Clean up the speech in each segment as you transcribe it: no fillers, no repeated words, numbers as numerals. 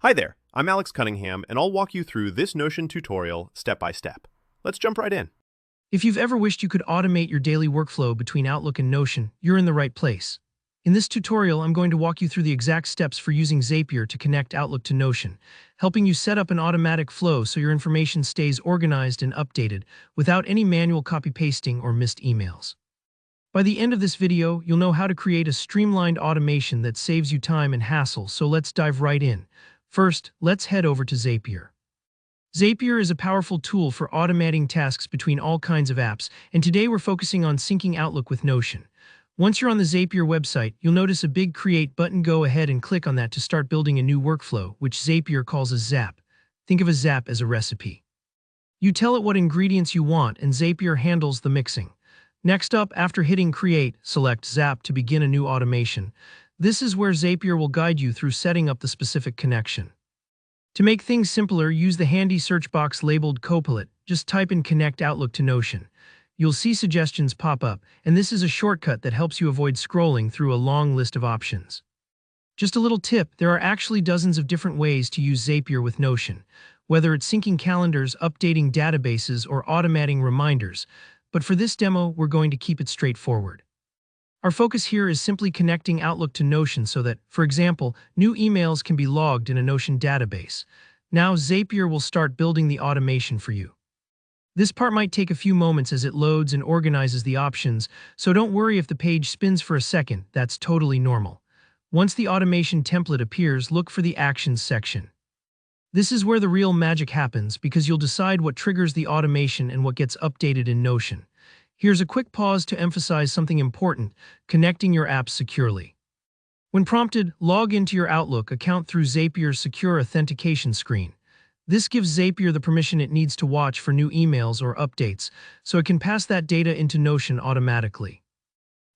Hi there, I'm Alex Cunningham, and I'll walk you through this Notion tutorial step by step. Let's jump right in. If you've ever wished you could automate your daily workflow between Outlook and Notion, you're in the right place. In this tutorial, I'm going to walk you through the exact steps for using Zapier to connect Outlook to Notion, helping you set up an automatic flow so your information stays organized and updated without any manual copy-pasting or missed emails. By the end of this video, you'll know how to create a streamlined automation that saves you time and hassle, so let's dive right in. First, let's head over to Zapier. Zapier is a powerful tool for automating tasks between all kinds of apps, and today we're focusing on syncing Outlook with Notion. Once you're on the Zapier website, you'll notice a big Create button. Go ahead and click on that to start building a new workflow, which Zapier calls a Zap. Think of a Zap as a recipe. You tell it what ingredients you want, and Zapier handles the mixing. Next up, after hitting Create, select Zap to begin a new automation. This is where Zapier will guide you through setting up the specific connection. To make things simpler, use the handy search box labeled Copilot. Just type in Connect Outlook to Notion. You'll see suggestions pop up, and this is a shortcut that helps you avoid scrolling through a long list of options. Just a little tip, there are actually dozens of different ways to use Zapier with Notion, whether it's syncing calendars, updating databases, or automating reminders. But for this demo, we're going to keep it straightforward. Our focus here is simply connecting Outlook to Notion so that, for example, new emails can be logged in a Notion database. Now Zapier will start building the automation for you. This part might take a few moments as it loads and organizes the options, so don't worry if the page spins for a second, that's totally normal. Once the automation template appears, look for the Actions section. This is where the real magic happens because you'll decide what triggers the automation and what gets updated in Notion. Here's a quick pause to emphasize something important: connecting your apps securely. When prompted, log into your Outlook account through Zapier's secure authentication screen. This gives Zapier the permission it needs to watch for new emails or updates, so it can pass that data into Notion automatically.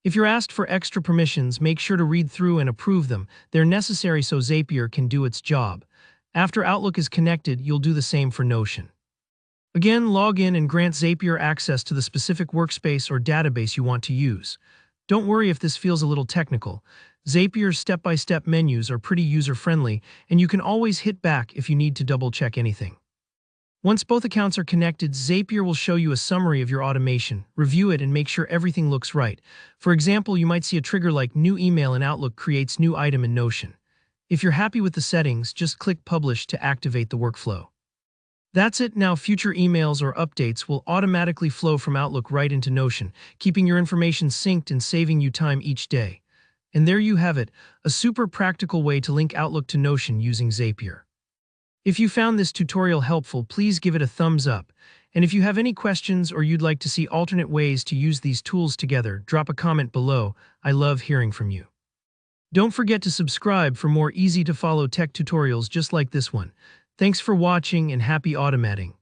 If you're asked for extra permissions, make sure to read through and approve them. They're necessary so Zapier can do its job. After Outlook is connected, you'll do the same for Notion. Again, log in and grant Zapier access to the specific workspace or database you want to use. Don't worry if this feels a little technical. Zapier's step-by-step menus are pretty user-friendly, and you can always hit back if you need to double-check anything. Once both accounts are connected, Zapier will show you a summary of your automation. Review it and make sure everything looks right. For example, you might see a trigger like New Email in Outlook creates new item in Notion. If you're happy with the settings, just click Publish to activate the workflow. That's it. Now future emails or updates will automatically flow from Outlook right into Notion, keeping your information synced and saving you time each day. And there you have it, a super practical way to link Outlook to Notion using Zapier. If you found this tutorial helpful, please give it a thumbs up. And if you have any questions or you'd like to see alternate ways to use these tools together, drop a comment below. I love hearing from you. Don't forget to subscribe for more easy-to-follow tech tutorials just like this one. Thanks for watching and happy automating.